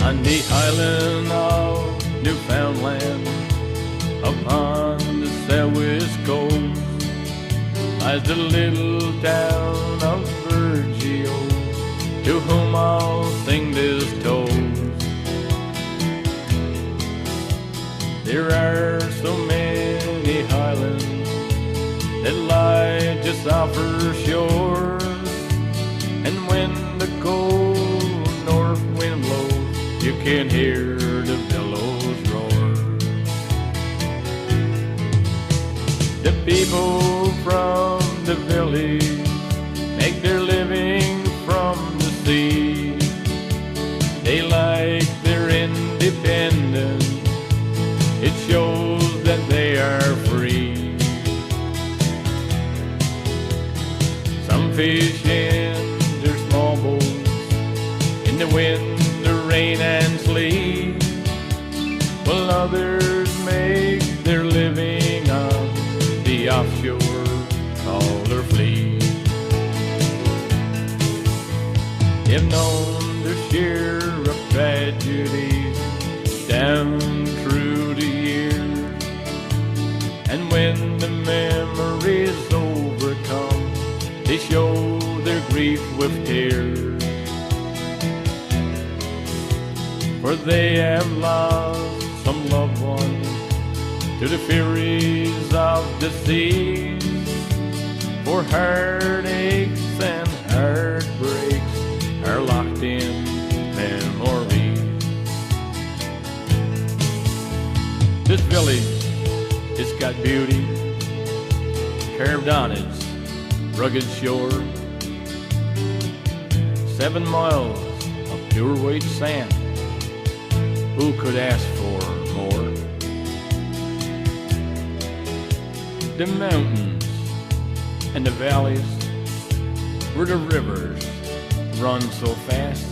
On the island of Newfoundland, upon the southwest coast, lies the little town of Virgil, to whom I'll sing this toast. There are so many highlands that lie just off her shore, and when the cold north wind blows, you can hear the billows roar. The people from the village make their living from the sea. They like their independence, it shows that they are free. Some fish in their small boats in the wind, the rain and sleet, while others make their living on the offshore trawler fleet. They've known their share of tragedies down through the years, and when the memories overcome, they show their grief with tears. For they have lost some loved ones to the furies of the seas, for heartaches and heartbreaks are locked in memories. This village, it's got beauty carved on its rugged shore. 7 miles of pure white sand, who could ask for more? The mountains and the valleys where the rivers run so fast,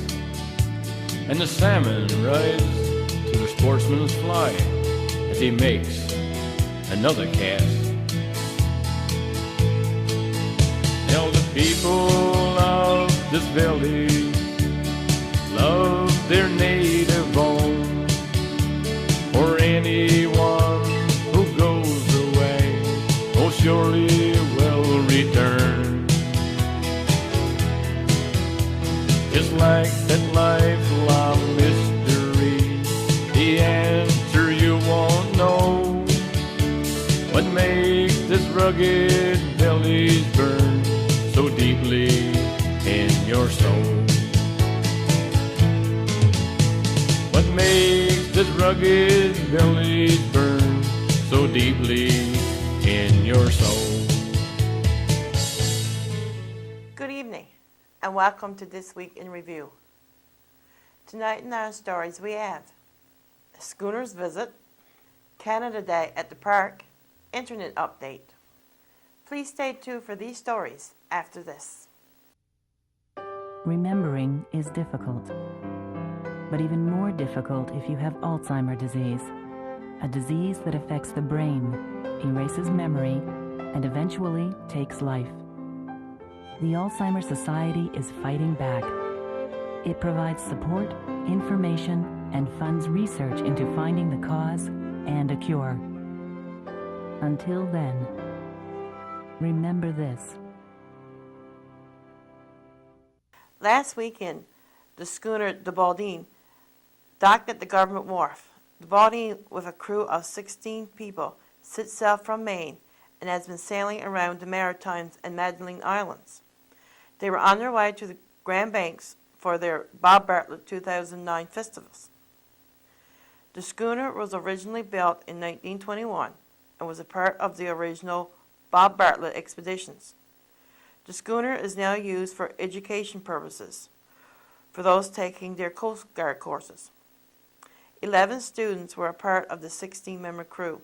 and the salmon rise to the sportsman's fly as he makes another cast. Tell the people of this village love their native home, for anyone who goes away most surely will return. Just like that lifelong mystery, the answer you won't know. What makes this rugged village burn so deeply in your soul? What makes this rugged village burn so deeply in your soul? Good evening, and welcome to This Week in Review. Tonight in our stories we have Schooner's visit, Canada Day at the park, internet update. Please stay tuned for these stories after this. Remembering is difficult, but even more difficult if you have Alzheimer's disease, a disease that affects the brain, erases memory, and eventually takes life. The Alzheimer's Society is fighting back. It provides support, information, and funds research into finding the cause and a cure. Until then, remember this. Last weekend, the schooner BOWDOIN docked at the government wharf. The BOWDOIN, with a crew of 16 people, sets sail from Maine and has been sailing around the Maritimes and Magdalen Islands. They were on their way to the Grand Banks for their Bob Bartlett 2009 festivals. The schooner was originally built in 1921 and was a part of the original Bob Bartlett expeditions. The schooner is now used for education purposes for those taking their Coast Guard courses. 11 students were a part of the 16-member crew.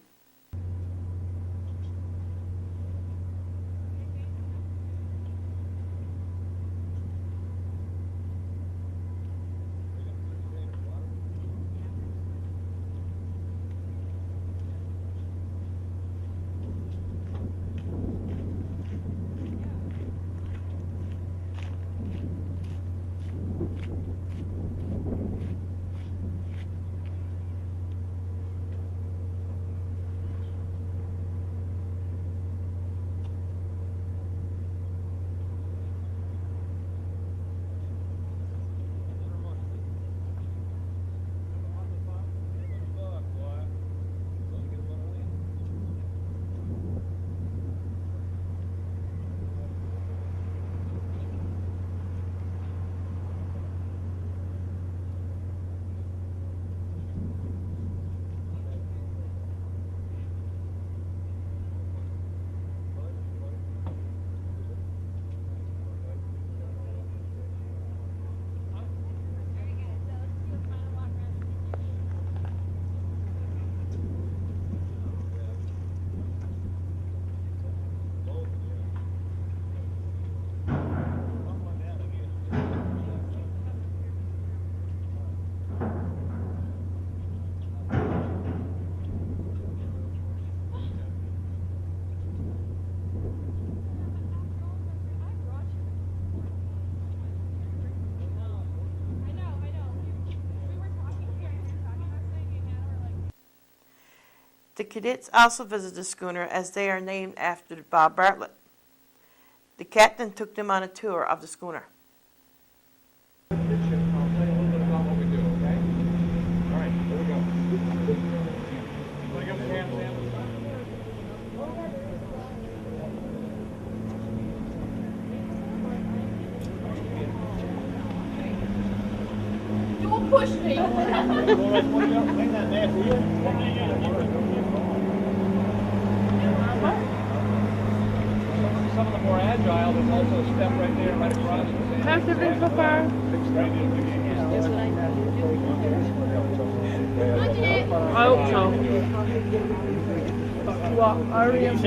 The cadets also visited the schooner as they are named after Bob Bartlett. The captain took them on a tour of the schooner. I'll tell you a little bit about what we do, okay? All right, here we go. Want to give us a hand, Sam? Don't push me. Some of the more agile, there's also a step right there, right across. How's the been so far? I hope so. Well, I already am.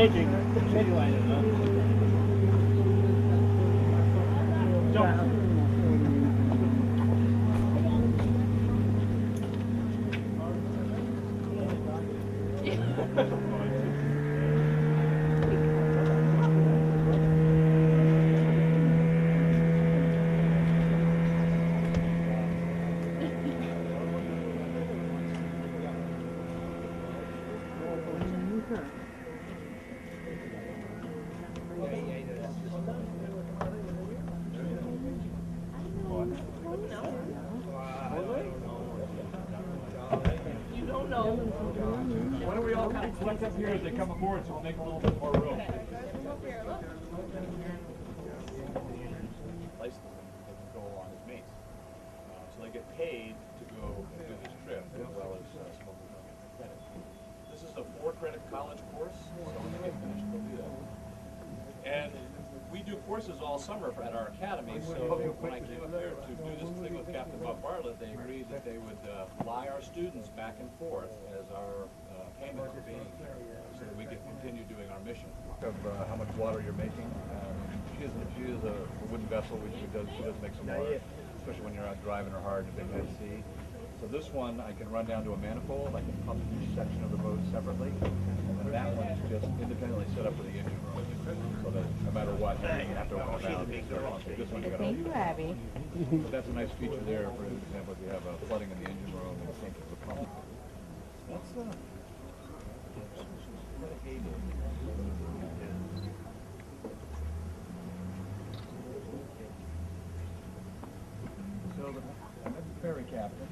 Why don't we all kind of collect up here as they come aboard so we'll make a little bit more room. License them, they can go along as mates. So they get paid to go do this trip as well as some of them get credit. This is a 4-credit college course, so when they get finished they'll do that. And we do courses all summer at our academy, so when I came up here to do this thing with Captain Bob Bartlett, they agreed that they would fly our students back and forth as our payment for being here, so that we could continue doing our mission. Of how much water you're making. She is a wooden vessel, she does make some water, especially when you're out driving or hard in a big head sea. So this one I can run down to a manifold, I can pump each section of the boat separately, and that one is just independently set up with the engine room, so that no matter what, you don't have to open a valve. This one you got to open. Abby. So that's a nice feature there, for example, if you have flooding in the engine room and you can't get the pump. That's so that's the ferry captain.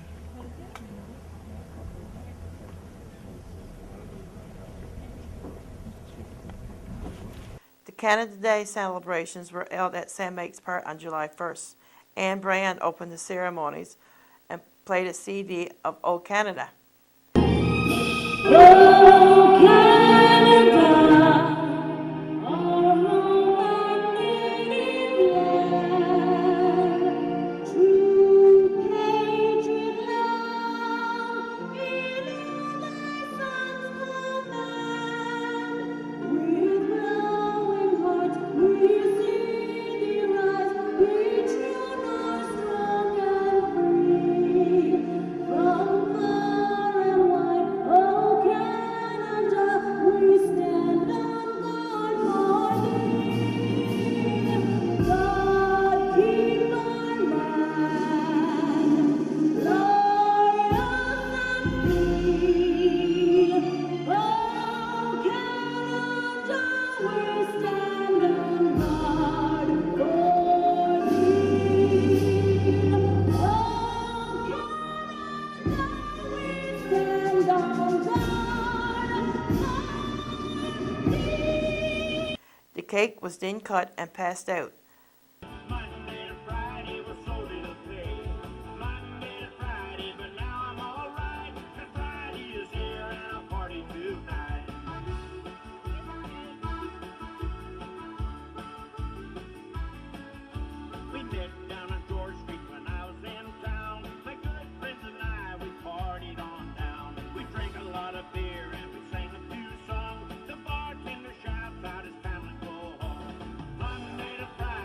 The Canada Day celebrations were held at St. Make's Park on July 1st. Anne Brand opened the ceremonies and played a CD of Old Canada. The cake was then cut and passed out. Monday to Friday was solely to pay. Monday to Friday, but now I'm alright. And Friday is here and I'll party tonight. We met down on George Street when I was in town. My good friends and I, we partied on down. We drank a lot of beer and we sang a few songs. The bartender shouts out it's time to go home. Monday to Friday.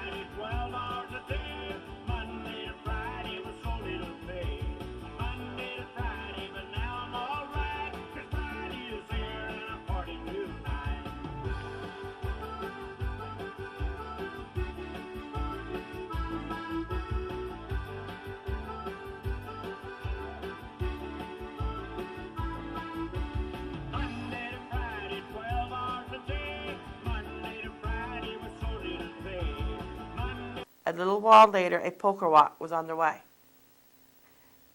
A little while later, a poker walk was underway.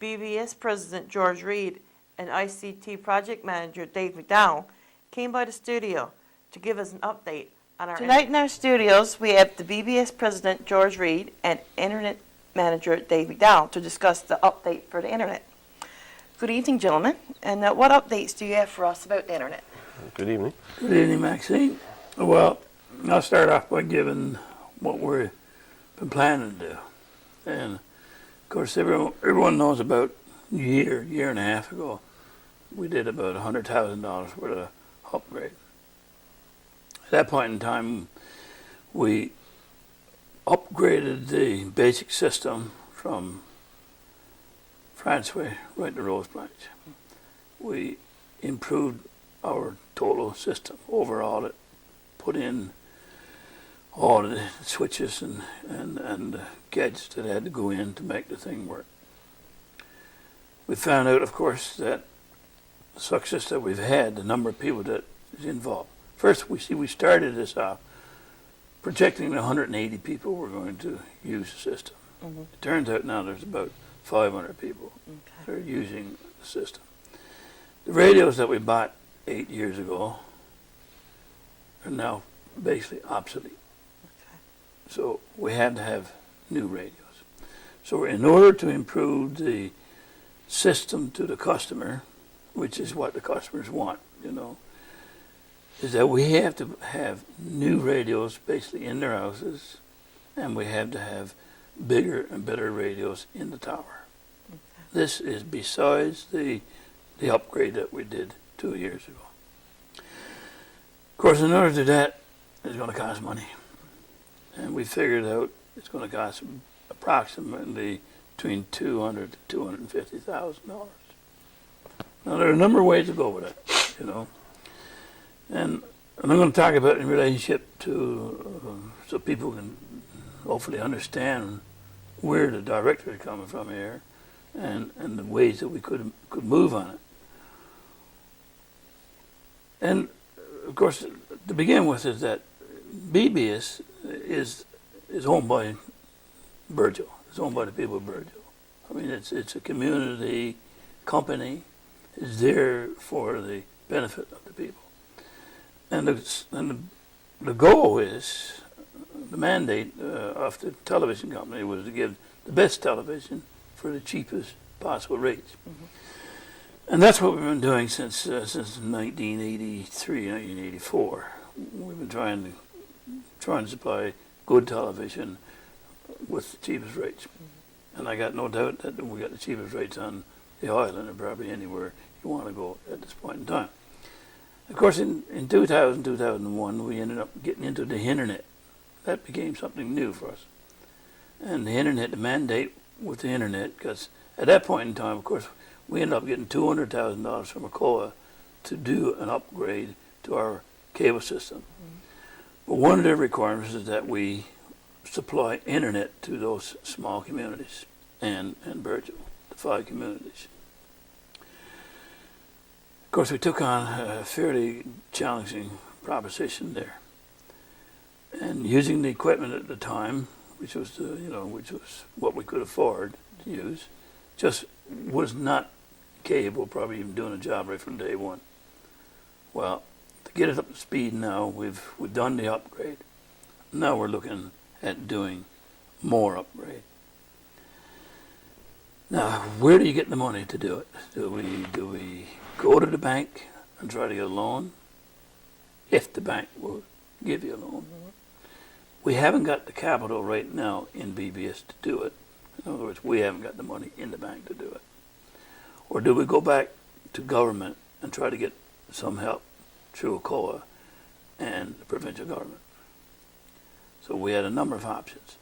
BBS President George Reed and ICT Project Manager Dave McDowell came by the studio to give us an update on our... Tonight in our studios, we have the BBS President George Reed and Internet Manager Dave McDowell to discuss the update for the Internet. Good evening, gentlemen. And what updates do you have for us about the Internet? Good evening. Good evening, Maxine. Well, I'll start off by giving what we've been planning to do. And, of course, everyone knows about a year and a half ago, we did about $100,000 worth of upgrade. At that point in time, we upgraded the basic system from Franceway right to Rose Branch. We improved our total system, overhauled it, put in all the switches and gadgets that had to go in to make the thing work. We found out, of course, that the success that we've had, the number of people that is involved. First, we started this off projecting 180 people were going to use the system. Mm-hmm. It turns out now there's about 500 people that are using the system. The radios that we bought 8 years ago are now basically obsolete. So we had to have new radios. So in order to improve the system to the customer, which is what the customers want, is that we have to have new radios basically in their houses, and we have to have bigger and better radios in the tower. Okay. This is besides the upgrade that we did 2 years ago. Of course, in order to do that, it's going to cost money. And we figured out it's going to cost approximately between $200,000 to $250,000. Now, there are a number of ways to go with it, And I'm going to talk about it in relationship to, so people can hopefully understand where the director is coming from here and the ways that we could move on it. And, of course, to begin with is that BBS is owned by Burgeo. It's owned by the people of Burgeo. I mean, it's a community company. It's there for the benefit of the people. And the goal is, the mandate of the television company was to give the best television for the cheapest possible rates. Mm-hmm. And that's what we've been doing since 1983, 1984. We've been trying to supply good television with the cheapest rates. Mm-hmm. And I got no doubt that we got the cheapest rates on the island and probably anywhere you want to go at this point in time. Of course, in 2000, 2001, we ended up getting into the Internet. That became something new for us. And the Internet, the mandate with the Internet, because at that point in time, of course, we ended up getting $200,000 from ACOA to do an upgrade to our cable system. Mm-hmm. But one of the requirements is that we supply Internet to those small communities and Burgeo, the 5 communities. Of course, we took on a fairly challenging proposition there, and using the equipment at the time, which was what we could afford to use, just was not capable of probably even doing a job right from day one. Well, to get it up to speed now, we've done the upgrade. Now we're looking at doing more upgrade. Now, where do you get the money to do it? Do we go to the bank and try to get a loan? If the bank will give you a loan. Mm-hmm. We haven't got the capital right now in BBS to do it. In other words, we haven't got the money in the bank to do it. Or do we go back to government and try to get some help through ACOA and the provincial government? So we had a number of options.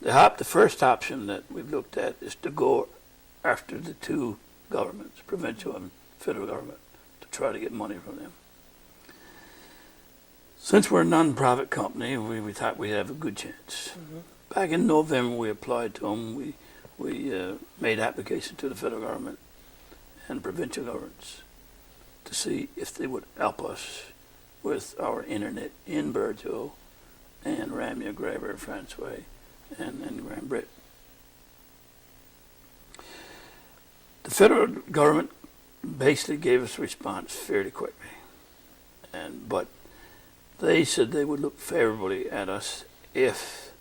The first option that we've looked at is to go after the 2 governments, provincial and federal government, to try to get money from them. Since we're a non-profit company, we thought we'd have a good chance. Mm-hmm. Back in November, we applied to them. We made application to the federal government and provincial governments to see if they would help us with our Internet in Burgeo and Ramia, Graber, Franceway, and Grand Britain. The federal government basically gave us a response fairly quickly, but they said they would look favorably at us if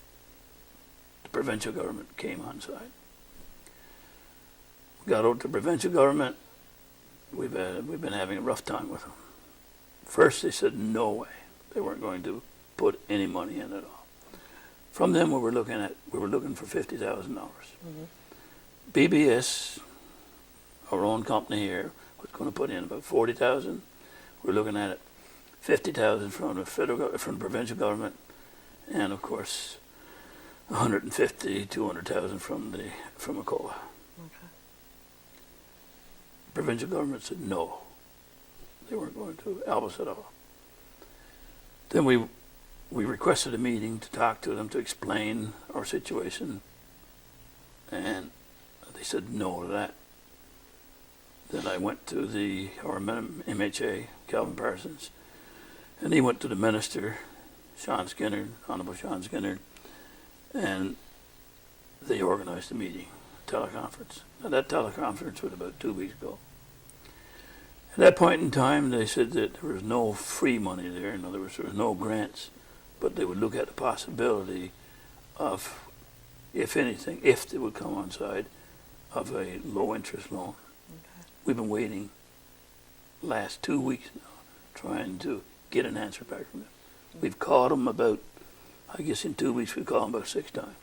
the provincial government came on side. We got out to the provincial government. We've been having a rough time with them. First, they said no way, they weren't going to put any money in at all. From them, we were looking for $50,000. BBS, our own company here, was going to put in about 40,000. We're looking at it 50,000 from the provincial government, and of course 150, 200,000 from ACOA. Provincial government said no, they weren't going to help us at all. Then we requested a meeting to talk to them to explain our situation, and they said no to that. Then I went to our MHA, Calvin Parsons, and he went to the minister, Honorable Sean Skinner, and they organized a meeting, a teleconference. Now, that teleconference was about 2 weeks ago. At that point in time, they said that there was no free money there. In other words, there was no grants, but they would look at the possibility of, if anything, if they would come on side, of a low-interest loan. We've been waiting last 2 weeks now, trying to get an answer back from them. We've called them about, I guess in 2 weeks, we've called them about 6 times.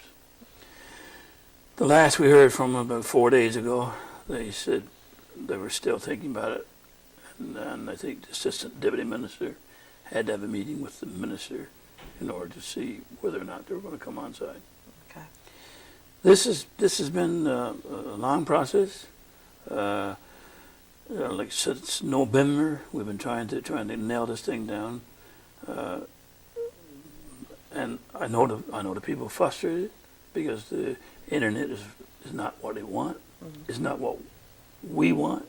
The last we heard from them about 4 days ago, they said they were still thinking about it. And I think the assistant deputy minister had to have a meeting with the minister in order to see whether or not they were going to come on side. Okay. This has been a long process. Like I said, it's November. We've been trying to nail this thing down, and I know the people are frustrated because the internet is not what they want. It's not what we want.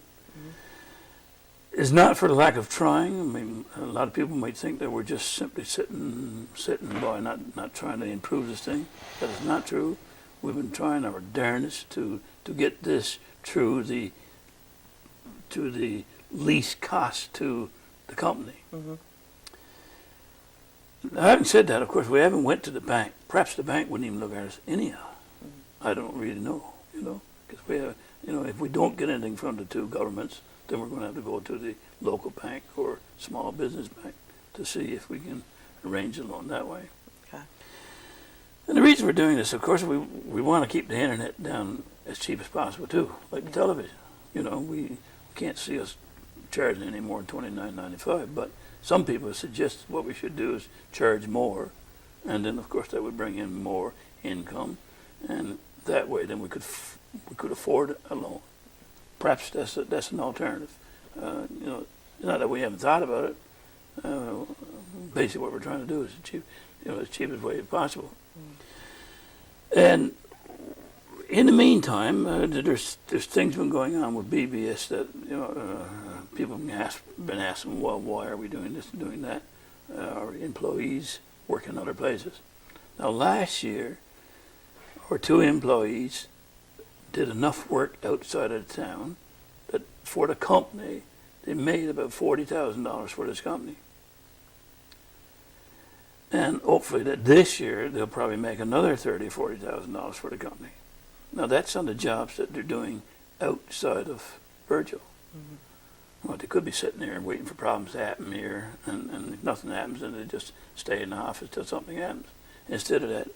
It's not for the lack of trying. I mean, a lot of people might think that we're just simply sitting by, not trying to improve this thing. That is not true. We've been trying our darndest to get this to the least cost to the company. Now, having said that, of course, we haven't went to the bank. Perhaps the bank wouldn't even look at us anyhow. I don't really know, because we have, if we don't get anything from the two governments, then we're going to have to go to the local bank or small business bank to see if we can arrange a loan that way. Okay. And the reason we're doing this, of course, we want to keep the internet down as cheap as possible too, like the television. We can't see us charging any more than $29.95, but some people suggest what we should do is charge more, and then of course that would bring in more income, and that way then we could afford a loan. Perhaps that's an alternative. Not that we haven't thought about it. Basically, what we're trying to do is the cheapest way possible. And in the meantime, there's things been going on with BBS that people have been asking, well, why are we doing this and doing that? Our employees work in other places. Now, last year, our 2 employees did enough work outside of the town that for the company, they made about $40,000 for this company. And hopefully that this year, they'll probably make another $30,000 or $40,000 for the company. Now, that's on the jobs that they're doing outside of Virgil. Well, they could be sitting there and waiting for problems to happen here, and if nothing happens, then they just stay in the office till something happens. Instead of that,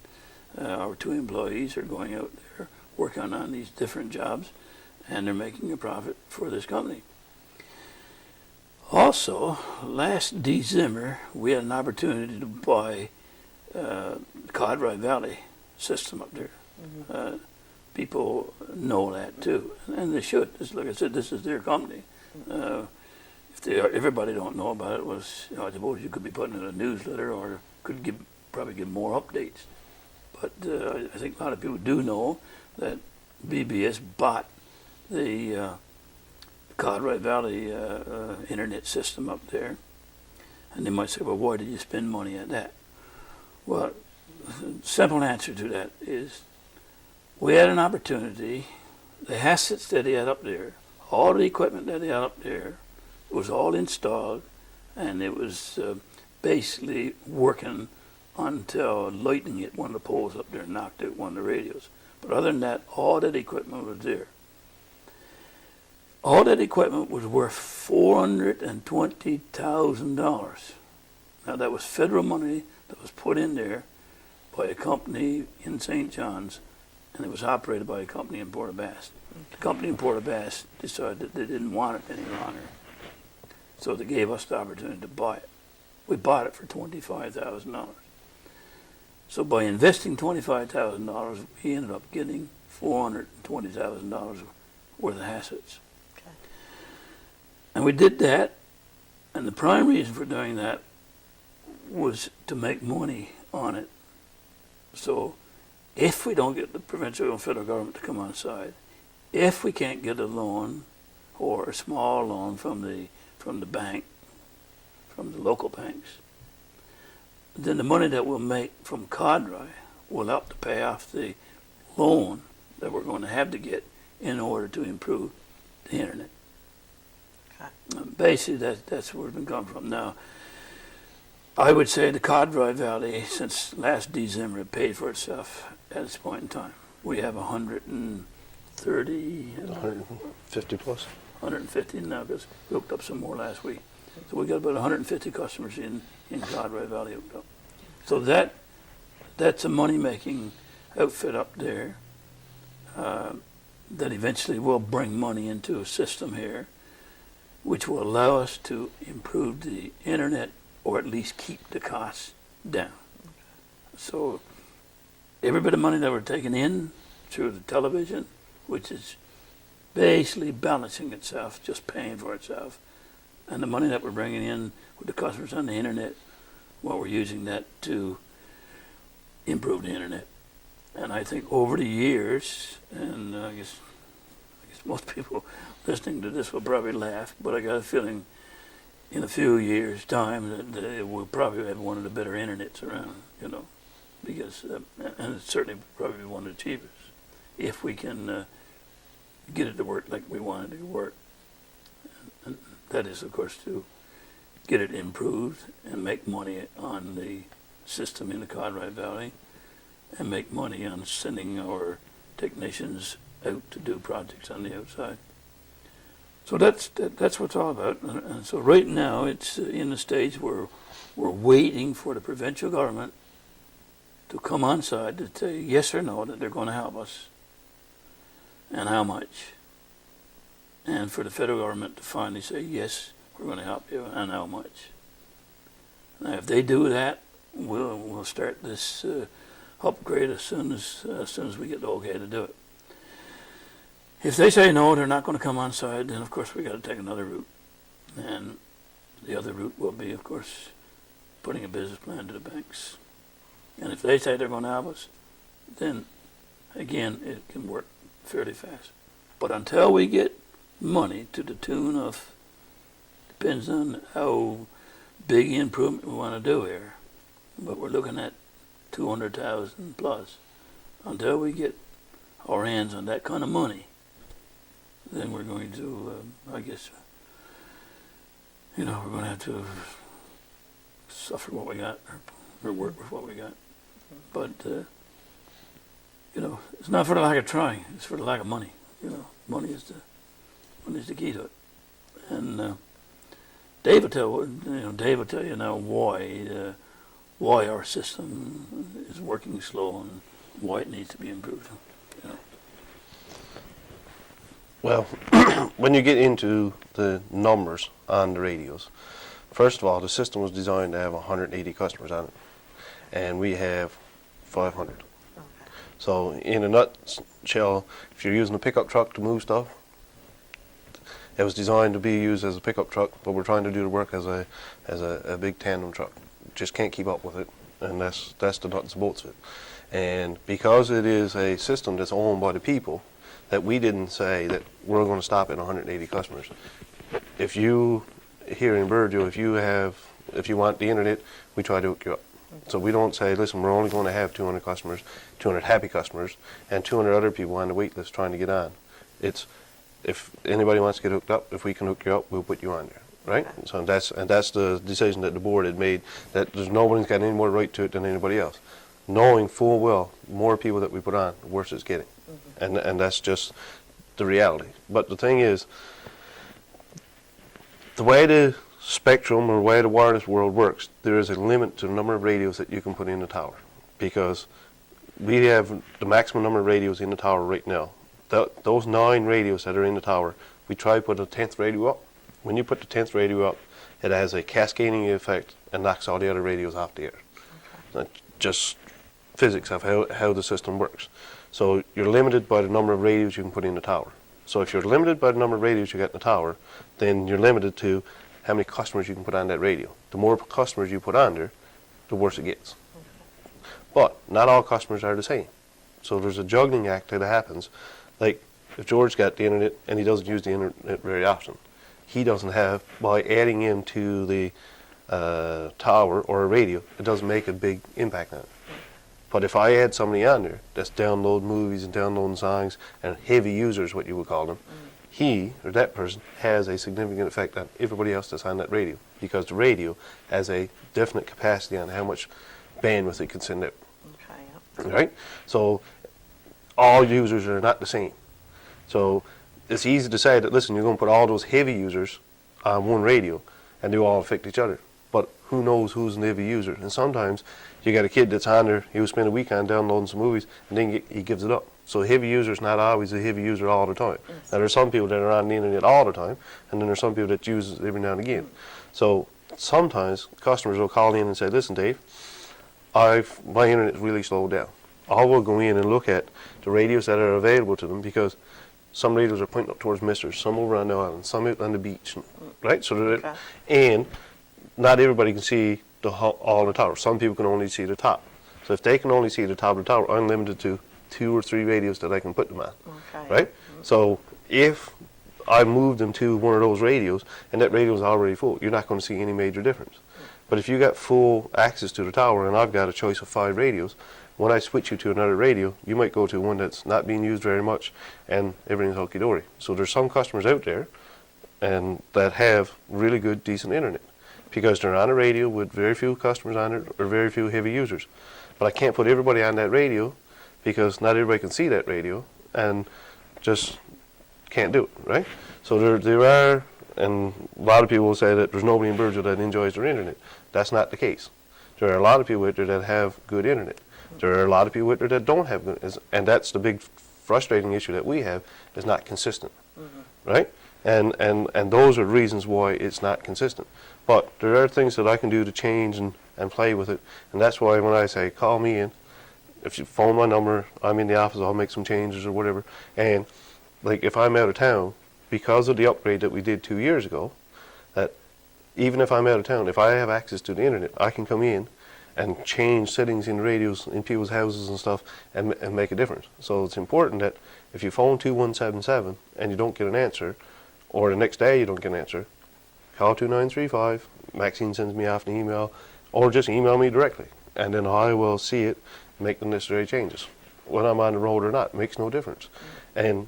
our 2 employees are going out there, working on these different jobs, and they're making a profit for this company. Also, last December, we had an opportunity to buy the Codroy Valley system up there. People know that too, and they should. Like I said, this is their company. If everybody don't know about it, I suppose you could be putting in a newsletter or could probably give more updates. But I think a lot of people do know that BBS bought the Codroy Valley internet system up there. And they might say, well, why did you spend money at that? Well, simple answer to that is we had an opportunity. The assets that he had up there, all the equipment that he had up there, was all installed, and it was basically working until lightning hit one of the poles up there and knocked out one of the radios. But other than that, all that equipment was there. All that equipment was worth $420,000. Now that was federal money that was put in there by a company in St. John's, and it was operated by a company in Port aux Basques. The company in Port aux Basques decided that they didn't want it any longer, so they gave us the opportunity to buy it. We bought it for $25,000. So by investing $25,000, we ended up getting $420,000 worth of assets. Okay. And we did that, and the prime reason for doing that was to make money on it. So if we don't get the provincial and federal government to come on side, if we can't get a loan or a small loan from the bank, from the local banks, then the money that we'll make from CODRI will help to pay off the loan that we're going to have to get in order to improve the internet. Okay. Basically, that's where we've been coming from. Now, I would say the CODRI Valley, since last December, it paid for itself at this point in time. We have 150 plus. 150 now, because we hooked up some more last week. So we got about 150 customers in CODRI Valley hooked up. So that's a money-making outfit up there that eventually will bring money into a system here, which will allow us to improve the internet or at least keep the costs down. So every bit of money that we're taking in through the television, which is basically balancing itself, just paying for itself, and the money that we're bringing in with the customers on the internet, well, we're using that to improve the internet. And I think over the years, and I guess most people listening to this will probably laugh, but I got a feeling in a few years' time that we'll probably have one of the better internets around, because, and it's certainly probably one of the cheapest, if we can get it to work like we want it to work. And that is, of course, to get it improved and make money on the system in the CODRI Valley and make money on sending our technicians out to do projects on the outside. So that's what it's all about. And so right now it's in the stage where we're waiting for the provincial government to come on side to say yes or no that they're going to help us and how much. And for the federal government to finally say yes, we're going to help you and how much. Now if they do that, we'll start this upgrade as soon as we get the okay to do it. If they say no, they're not going to come on side, then of course we got to take another route. And the other route will be, of course, putting a business plan to the banks. And if they say they're going to help us, then again, it can work fairly fast. But until we get money to the tune of, depends on how big improvement we want to do here, but we're looking at 200,000 plus. Until we get our hands on that kind of money, then we're going to, I guess, we're going to have to suffer what we got or work with what we got. But, it's not for the lack of trying, it's for the lack of money. Money is the key to it. And Dave will tell you now why our system is working slow and why it needs to be improved. Well, when you get into the numbers on the radios, first of all, the system was designed to have 180 customers on it, and we have 500. Okay. So in a nutshell, if you're using a pickup truck to move stuff, it was designed to be used as a pickup truck, but we're trying to do the work as a big tandem truck. Just can't keep up with it, and that's the nuts and bolts of it. And because it is a system that's owned by the people, that we didn't say that we're going to stop at 180 customers. If you, here in Burjo, if you want the internet, we try to hook you up. So we don't say, listen, we're only going to have 200 customers, 200 happy customers, and 200 other people on the wait list trying to get on. It's, if anybody wants to get hooked up, if we can hook you up, we'll put you on there, right? Okay. So that's the decision that the board had made, that there's nobody's got any more right to it than anybody else. Knowing full well, more people that we put on, the worse it's getting. And that's just the reality. But the thing is, the way the spectrum or the way the wireless world works, there is a limit to the number of radios that you can put in the tower, because we have the maximum number of radios in the tower right now. Those 9 radios that are in the tower, we try to put a 10th radio up. When you put the 10th radio up, it has a cascading effect and knocks all the other radios off the air. That's just physics of how the system works. So you're limited by the number of radios you can put in the tower. So if you're limited by the number of radios you get in the tower, then you're limited to how many customers you can put on that radio. The more customers you put on there, the worse it gets. But not all customers are the same. So there's a juggling act that happens. Like if George got the internet and he doesn't use the internet very often, he doesn't have, by adding into the tower or a radio, it doesn't make a big impact on it. But if I add somebody on there that's downloading movies and downloading songs and heavy users, what you would call them, he or that person has a significant effect on everybody else that's on that radio, because the radio has a definite capacity on how much bandwidth it can send out. Okay, yeah. Right? So all users are not the same. So it's easy to say that, listen, you're going to put all those heavy users on one radio and they all affect each other. But who knows who's an heavy user? And sometimes you got a kid that's on there, he'll spend a weekend downloading some movies, and then he gives it up. So a heavy user is not always a heavy user all the time. Yes. Now there's some people that are on the internet all the time, and then there's some people that use it every now and again. So sometimes customers will call in and say, listen, Dave, my internet's really slowed down. I will go in and look at the radios that are available to them, because some radios are pointing up towards Misters, some over on the island, some out on the beach, right? So Okay. and not everybody can see all the tower. Some people can only see the top. So if they can only see the top of the tower, I'm limited to 2 or 3 radios that I can put them on, Okay. right? So if I move them to one of those radios and that radio is already full, you're not going to see any major difference. But if you got full access to the tower and I've got a choice of 5 radios, when I switch you to another radio, you might go to one that's not being used very much and everything's hunky-dory. So there's some customers out there and that have really good, decent internet, because they're on a radio with very few customers on it or very few heavy users. But I can't put everybody on that radio, because not everybody can see that radio and just can't do it, right? So there are, and a lot of people will say that there's nobody in Burgeo that enjoys their internet. That's not the case. There are a lot of people out there that have good internet. There are a lot of people out there that don't have good, and that's the big frustrating issue that we have, is not consistent, right? And those are reasons why it's not consistent. But there are things that I can do to change and play with it, and that's why when I say call me in, if you phone my number, I'm in the office, I'll make some changes or whatever. And like if I'm out of town, because of the upgrade that we did 2 years ago, that even if I'm out of town, if I have access to the internet, I can come in and change settings in radios in people's houses and stuff and make a difference. So it's important that if you phone 2177 and you don't get an answer, or the next day you don't get an answer, call 2935, Maxine sends me off an email, or just email me directly, and then I will see it, make the necessary changes. When I'm on the road or not, it makes no difference. And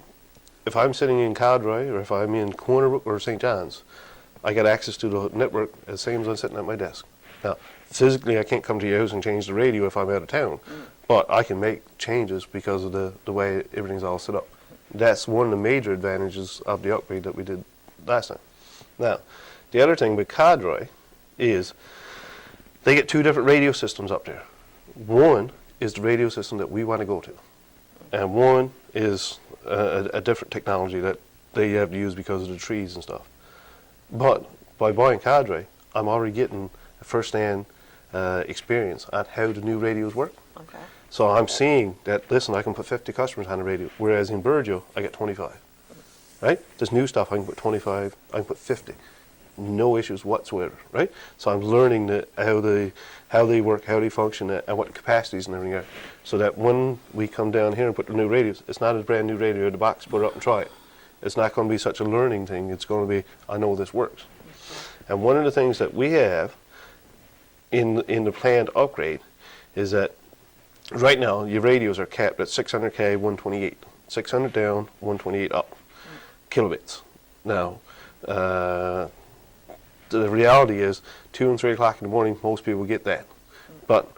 if I'm sitting in Cadre, or if I'm in Corner Brook or St. John's, I get access to the network as same as I'm sitting at my desk. Now, physically I can't come to your house and change the radio if I'm out of town, but I can make changes because of the way everything's all set up. That's one of the major advantages of the upgrade that we did last time. Now, the other thing with Cadre is they get 2 different radio systems up there. One is the radio system that we want to go to, and one is a different technology that they have to use because of the trees and stuff. But by buying Cadre, I'm already getting a first-hand experience on how the new radios work. Okay. So I'm seeing that, listen, I can put 50 customers on the radio, whereas in Burgeo, I get 25. Right? This new stuff, I can put 25, I can put 50. No issues whatsoever, right? So I'm learning how they work, how they function, and what capacities and everything are. So that when we come down here and put the new radios, it's not a brand new radio in the box, put it up and try it. It's not going to be such a learning thing. It's going to be, I know this works. And one of the things that we have in the planned upgrade is that right now your radios are capped at 600K 128, 600 down, 128 up, kilobits. Now, the reality is 2 and 3 o'clock in the morning, most people get that. But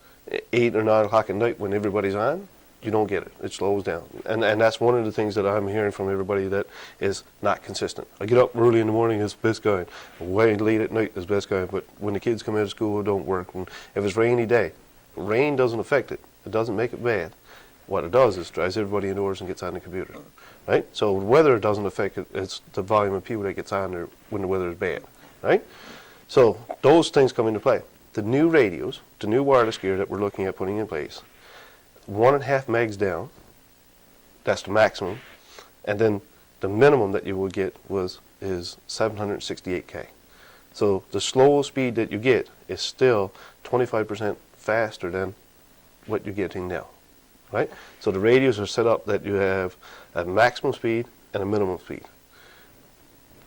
8 or 9 o'clock at night when everybody's on, you don't get it. It slows down. And that's one of the things that I'm hearing from everybody that is not consistent. I get up early in the morning, it's best going. Way late at night is best going. But when the kids come out of school, it don't work. And if it's rainy day, rain doesn't affect it. It doesn't make it bad. What it does is drives everybody indoors and gets on the computer. Right? So weather doesn't affect it. It's the volume of people that gets on there when the weather is bad. Right? So those things come into play. The new radios, the new wireless gear that we're looking at putting in place, 1.5 megs down, that's the maximum, and then the minimum that you will get is 768K. So the slowest speed that you get is still 25% faster than what you're getting now, right? So the radios are set up that you have a maximum speed and a minimum speed.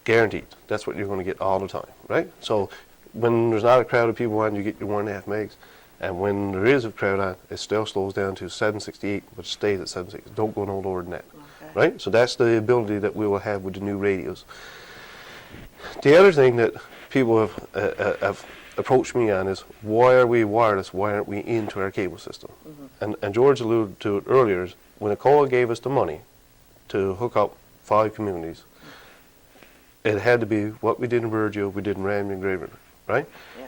Guaranteed. That's what you're going to get all the time, right? So when there's not a crowd of people on, you get your 1.5 megs. And when there is a crowd on, it still slows down to 768, but it stays at 768. Don't go no lower than that, right? So that's the ability that we will have with the new radios. The other thing that people have approached me on is, why are we wireless? Why aren't we into our cable system? And George alluded to it earlier. Is when ACOA gave us the money to hook up 5 communities, it had to be what we did in Burgeo, we did in Ramsey and Grey River, right? Yeah.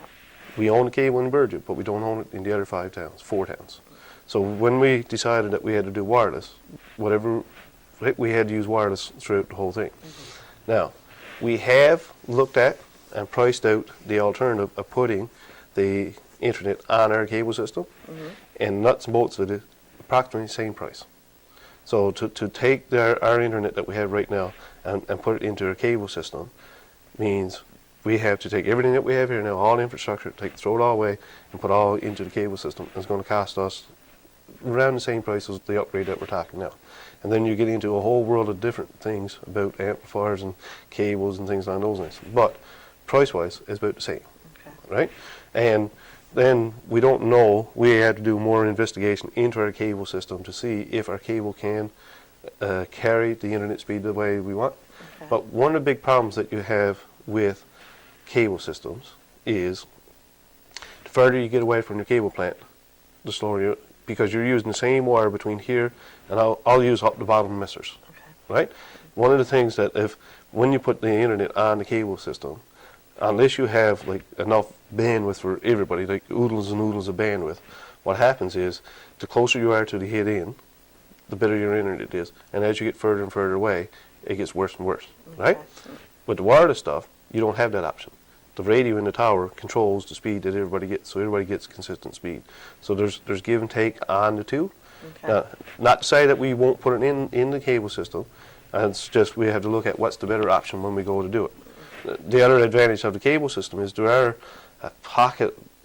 We own the cable in Burgeo, but we don't own it in the other 5 towns, 4 towns. So when we decided that we had to do wireless, whatever, we had to use wireless throughout the whole thing. Now, we have looked at and priced out the alternative of putting the internet on our cable system, and nuts and bolts of it, approximately the same price. So to take our internet that we have right now and put it into our cable system means we have to take everything that we have here now, all the infrastructure, throw it all away and put all into the cable system. It's going to cost us around the same price as the upgrade that we're talking now. And then you get into a whole world of different things about amplifiers and cables and things along those lines. But price-wise, it's about the same, right? And then we don't know, we had to do more investigation into our cable system to see if our cable can carry the internet speed the way we want. But one of the big problems that you have with cable systems is the further you get away from your cable plant, the slower you, because you're using the same wire between here and I'll use up the bottom missers, right? One of the things that when you put the internet on the cable system, unless you have like enough bandwidth for everybody, like oodles and oodles of bandwidth, what happens is the closer you are to the head end, the better your internet is, and as you get further and further away, it gets worse and worse, right? With the wireless stuff, you don't have that option. The radio in the tower controls the speed that everybody gets, so everybody gets consistent speed. So there's give and take on the two. Not to say that we won't put it in the cable system, it's just we have to look at what's the better option when we go to do it. The other advantage of the cable system is there are a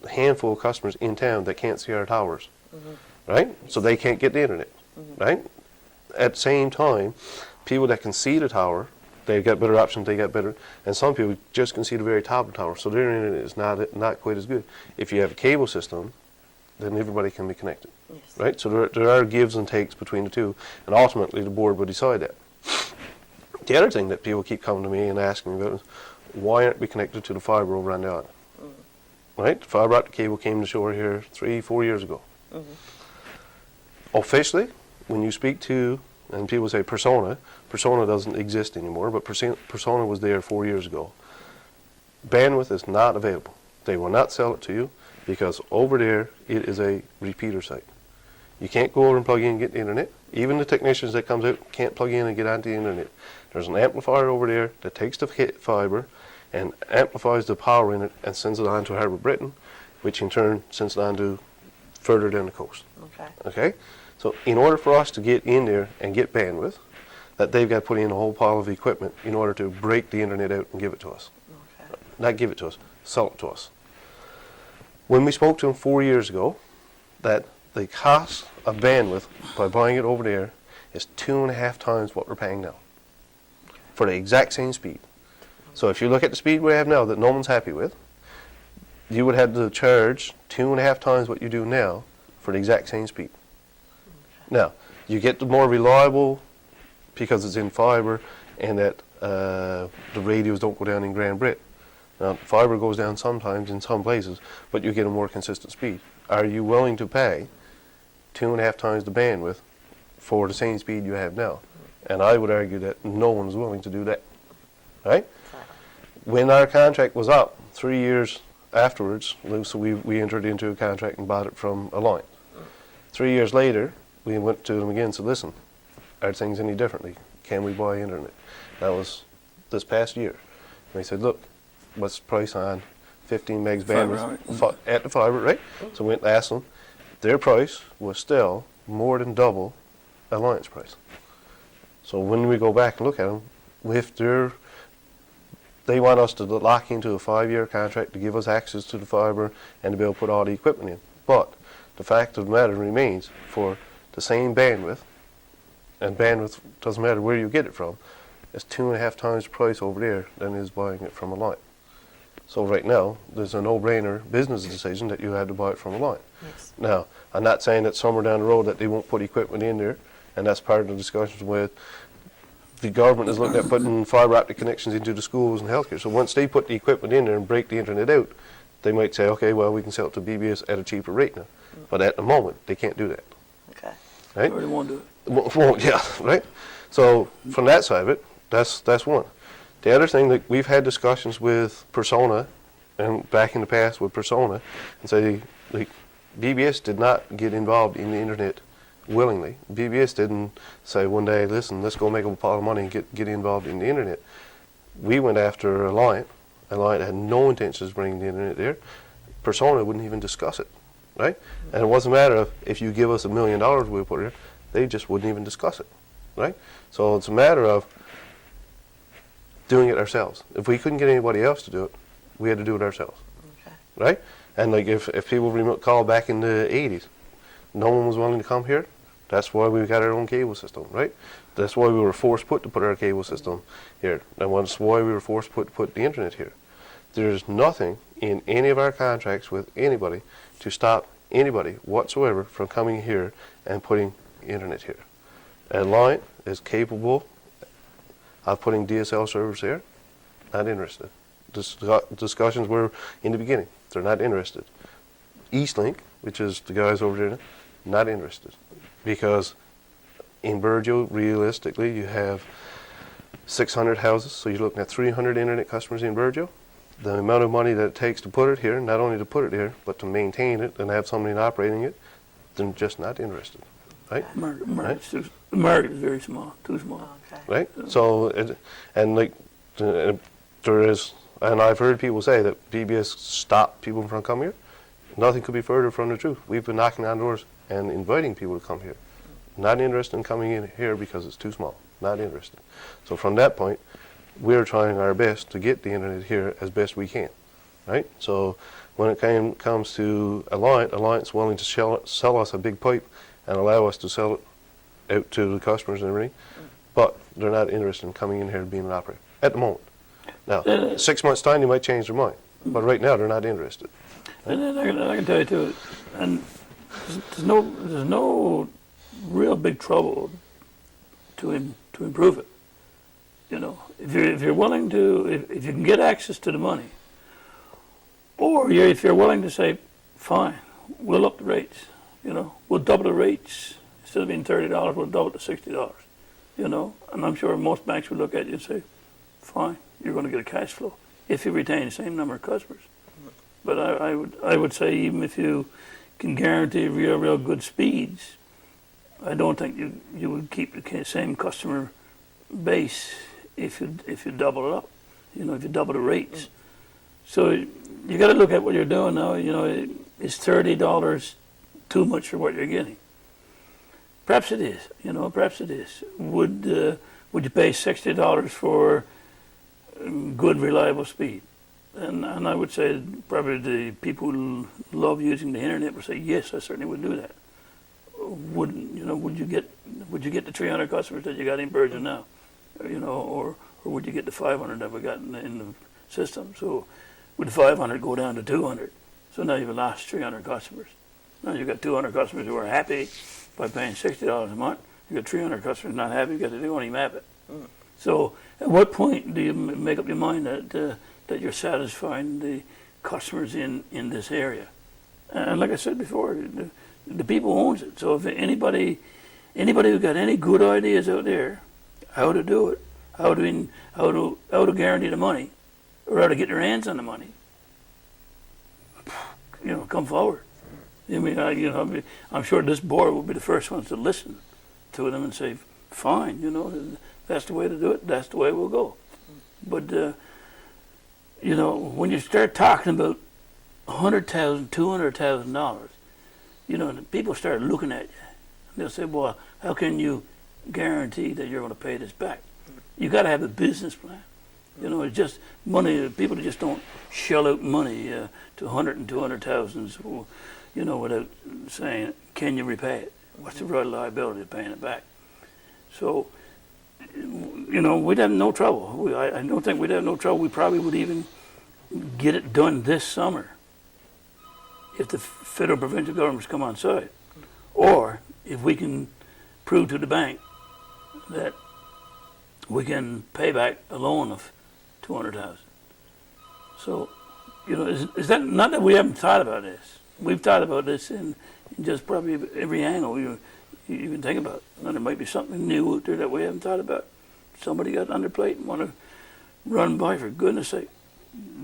handful of customers in town that can't see our towers, right? So they can't get the internet, right? At the same time, people that can see the tower, they've got better options, they got better, and some people just can see the very top of the tower, so their internet is not quite as good. If you have a cable system, then everybody can be connected, right? So there are gives and takes between the two, and ultimately the board will decide that. The other thing that people keep coming to me and asking me about is, why aren't we connected to the fiber over on the island? Right? The fiber optic cable came to shore here 3-4 years ago. Officially, when you speak to, and people say Persona doesn't exist anymore, but Persona was there 4 years ago. Bandwidth is not available. They will not sell it to you because over there it is a repeater site. You can't go over and plug in and get the internet. Even the technicians that comes out can't plug in and get onto the internet. There's an amplifier over there that takes the fiber and amplifies the power in it and sends it on to Harbour Britain, which in turn sends it on to further down the coast. Okay? So in order for us to get in there and get bandwidth, that they've got to put in a whole pile of equipment in order to break the internet out and give it to us. Not give it to us, sell it to us. When we spoke to them 4 years ago, that the cost of bandwidth by buying it over there is 2.5 times what we're paying now for the exact same speed. So if you look at the speed we have now that no one's happy with, you would have to charge 2.5 times what you do now for the exact same speed. Now, you get the more reliable because it's in fiber, and that the radios don't go down in Grand Brit. Now, fiber goes down sometimes in some places, but you get a more consistent speed. Are you willing to pay 2.5 times the bandwidth for the same speed you have now? And I would argue that no one's willing to do that, right? When our contract was up, 3 years afterwards, so we entered into a contract and bought it from Alliance. 3 years later, we went to them again and said, listen, are things any differently? Can we buy internet? That was this past year. And they said, look, what's the price on 15 megs bandwidth at the fiber, right? So we went and asked them. Their price was still more than double Alliance price. So when we go back and look at them, if they want us to lock into a 5-year contract to give us access to the fiber and to be able to put all the equipment in. But the fact of the matter remains, for the same bandwidth, and bandwidth doesn't matter where you get it from, it's 2.5 times the price over there than is buying it from Alliance. So right now, there's a no-brainer business decision that you had to buy it from Alliance. Yes. Now, I'm not saying that somewhere down the road that they won't put equipment in there, and that's part of the discussions with the government is looking at putting fiber optic connections into the schools and healthcare. So once they put the equipment in there and break the internet out, they might say, okay, well, we can sell it to BBS at a cheaper rate now. But at the moment, they can't do that. Okay. Right? Or they won't do it. Well, yeah, right? So from that side of it, that's one. The other thing, that we've had discussions with Persona, and back in the past with Persona, and say, like, BBS did not get involved in the internet willingly. BBS didn't say one day, listen, let's go make a pile of money and get involved in the internet. We went after Alliant. Alliant had no intentions of bringing the internet there. Persona wouldn't even discuss it, right? And it wasn't a matter of, if you give us $1 million, we'll put it there. They just wouldn't even discuss it, right? So it's a matter of doing it ourselves. If we couldn't get anybody else to do it, we had to do it ourselves, Okay. right? And like if people recall back in the 80s, no one was willing to come here. That's why we got our own cable system, right? That's why we were forced to put our cable system here. And that's why we were forced to put the internet here. There's nothing in any of our contracts with anybody to stop anybody whatsoever from coming here and putting internet here. Alliant is capable of putting DSL servers here. Not interested. Discussions were in the beginning. They're not interested. Eastlink, which is the guys over there, not interested. Because in Burgeo, realistically, you have 600 houses, so you're looking at 300 internet customers in Burgeo. The amount of money that it takes to put it here, not only to put it here, but to maintain it and have somebody operating it, they're just not interested, right? The market is very small, too small. Okay. Right? So, there is, and I've heard people say that BBS stopped people from coming here. Nothing could be further from the truth. We've been knocking on doors and inviting people to come here. Not interested in coming in here because it's too small. Not interested. So from that point, we're trying our best to get the internet here as best we can, right? So when it comes to Alliance willing to sell us a big pipe and allow us to sell it out to the customers and everything, but they're not interested in coming in here and being an operator at the moment. Now, 6 months' time, they might change their mind, but right now they're not interested. And then I can tell you too, and there's no real big trouble to improve it. You know, if you're willing to, if you can get access to the money, or if you're willing to say, fine, we'll up the rates. You know, we'll double the rates. Instead of being $30, we'll double it to $60. You know, and I'm sure most banks would look at you and say, fine, you're going to get a cash flow if you retain the same number of customers. But I would say, even if you can guarantee real good speeds, I don't think you would keep the same customer base if you double it up. You know, if you double the rates. So you got to look at what you're doing now. You know, is $30 too much for what you're getting? Perhaps it is. You know, perhaps it is. Would you pay $60 for good, reliable speed? And I would say probably the people who love using the internet would say, yes, I certainly would do that. Would you get the 300 customers that you got in Burgeo now? You know, or would you get the 500 that we got in the system? So with 500 go down to 200. So now you've lost 300 customers. Now you've got 200 customers who are happy by paying $60 a month. You've got 300 customers not happy because they won't even have it. So at what point do you make up your mind that you're satisfying the customers in this area? And like I said before, the people owns it. So if anybody who got any good ideas out there, how to do it, how to guarantee the money, or how to get their hands on the money, come forward. I mean, I'm sure this board will be the first ones to listen to them and say, fine, that's the way to do it. That's the way we'll go. But when you start talking about $100,000, $200,000, and people start looking at you. They'll say, well, how can you guarantee that you're going to pay this back? You got to have a business plan. It's just money. People just don't shell out money to 100 and 200,000, without saying, can you repay it? What's the right liability of paying it back? So, we'd have no trouble. I don't think we'd have no trouble. We probably would even get it done this summer if the federal provincial governments come on side, or if we can prove to the bank that we can pay back a loan of $200,000. So, is that not that we haven't thought about this? We've thought about this in just probably every angle you can think about. Now, there might be something new out there that we haven't thought about. Somebody got under plate and want to run by, for goodness sake.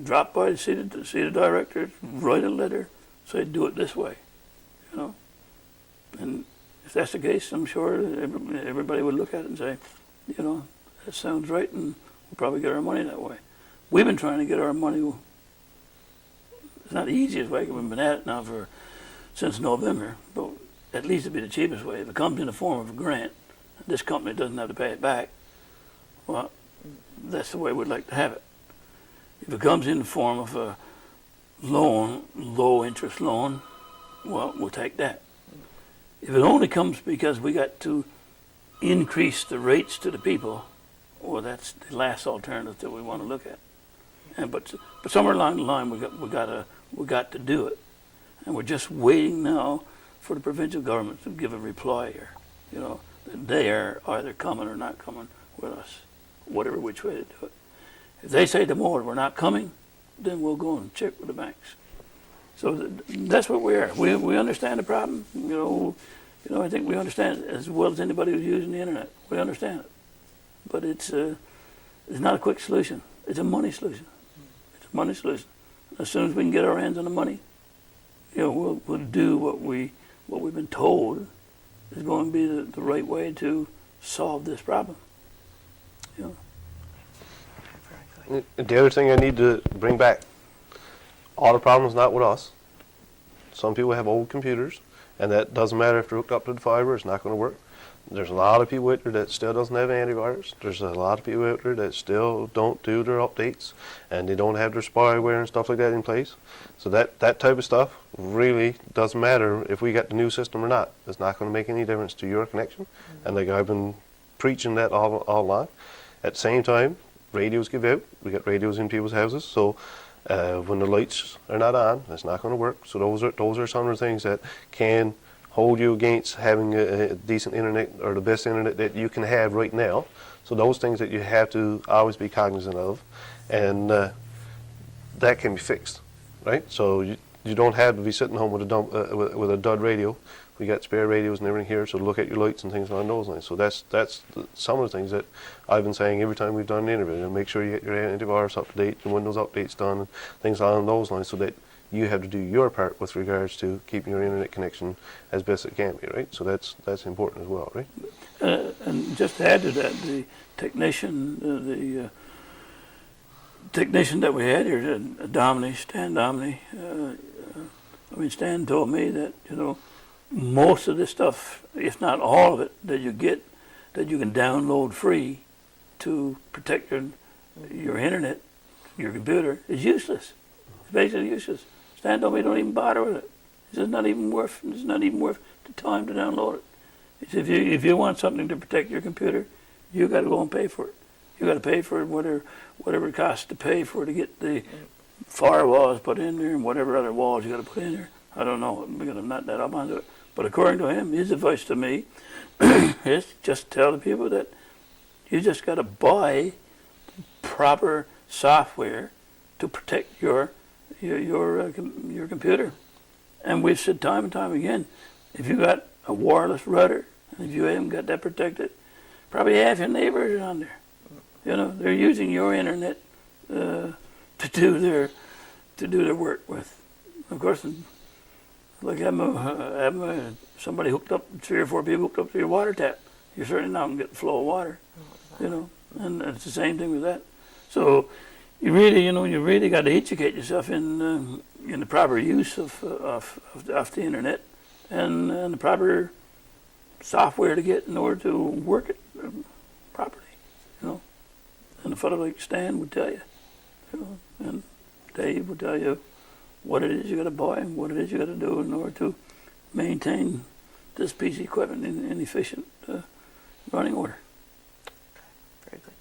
Drop by to see the director, write a letter, say do it this way, And if that's the case, I'm sure everybody would look at it and say, that sounds right, and we'll probably get our money that way. We've been trying to get our money. It's not the easiest way, because we've been at it now since November, but at least it'd be the cheapest way. If it comes in the form of a grant, this company doesn't have to pay it back, well, that's the way we'd like to have it. If it comes in the form of a loan, low interest loan, well, we'll take that. If it only comes because we got to increase the rates to the people, well, that's the last alternative that we want to look at. But somewhere along the line, we got to do it, and we're just waiting now for the provincial government to give a reply here. That they are either coming or not coming with us, whatever which way to do it. If they say tomorrow we're not coming, then we'll go and check with the banks. So that's what we are. We understand the problem. I think we understand it as well as anybody who's using the internet. We understand it, but it's not a quick solution. It's a money solution. It's a money solution. As soon as we can get our hands on the money, we'll do what we've been told is going to be the right way to solve this problem. The other thing I need to bring back, all the problems not with us. Some people have old computers, and that doesn't matter if they're hooked up to the fiber, it's not going to work. There's a lot of people out there that still doesn't have antivirus. There's a lot of people out there that still don't do their updates, and they don't have their spyware and stuff like that in place. So that type of stuff really doesn't matter if we got the new system or not. It's not going to make any difference to your connection. And like I've been preaching that all along. At the same time, radios give out. We got radios in people's houses, so when the lights are not on, it's not going to work. So those are some of the things that can hold you against having a decent internet or the best internet that you can have right now. So those things that you have to always be cognizant of, and that can be fixed, right? So you don't have to be sitting home with a dud radio. We got spare radios and everything here, so look at your lights and things along those lines. So that's some of the things that I've been saying every time we've done an interview. And make sure you get your antivirus up to date, your Windows updates done, and things along those lines, so that you have to do your part with regards to keeping your internet connection as best it can be, right? So that's important as well, right? And just to add to that, the technician that we had here, Stan Domney, Stan told me that, most of this stuff, if not all of it, that you get, that you can download free to protect your internet, your computer, is useless. It's basically useless. Stan told me don't even bother with it. It's not even worth the time to download it. He said, if you want something to protect your computer, you got to go and pay for it. You got to pay for it, whatever it costs to pay for it to get the firewalls put in there and whatever other walls you got to put in there. I don't know because I'm not that up onto it. But according to him, his advice to me is just tell the people that you just got to buy proper software to protect your computer. And we've said time and time again, if you got a wireless router and if you haven't got that protected, probably half your neighbors are on there. You know, they're using your internet to do their work with. Of course, like having somebody hooked up, 3 or 4 people hooked up to your water tap, you're certainly not going to get the flow of water. You know, and it's the same thing with that. So you really got to educate yourself in the proper use of the internet and the proper software to get in order to work it properly. You know, and a fellow like Stan would tell you, and Dave would tell you what it is you got to buy and what it is you got to do in order to maintain this piece of equipment in efficient running order. Very good.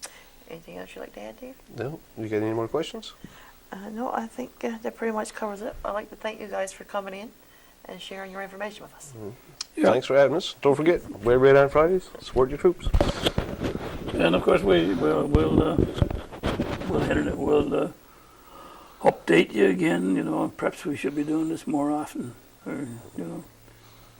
Anything else you'd like to add, Dave? No, you got any more questions? No, I think that pretty much covers it. I'd like to thank you guys for coming in and sharing your information with us. Yeah. Thanks for having us. Don't forget, wear red on Fridays. Support your troops. And of course we'll update you again. You know, perhaps we should be doing this more often. Or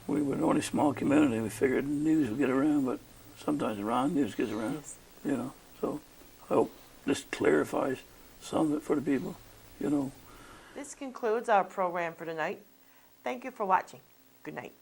we were only a small community. We figured the news would get around, but sometimes the wrong news gets around. Yes. You know, so I hope this clarifies some of it for the people. You know. This concludes our program for tonight. Thank you for watching. Good night.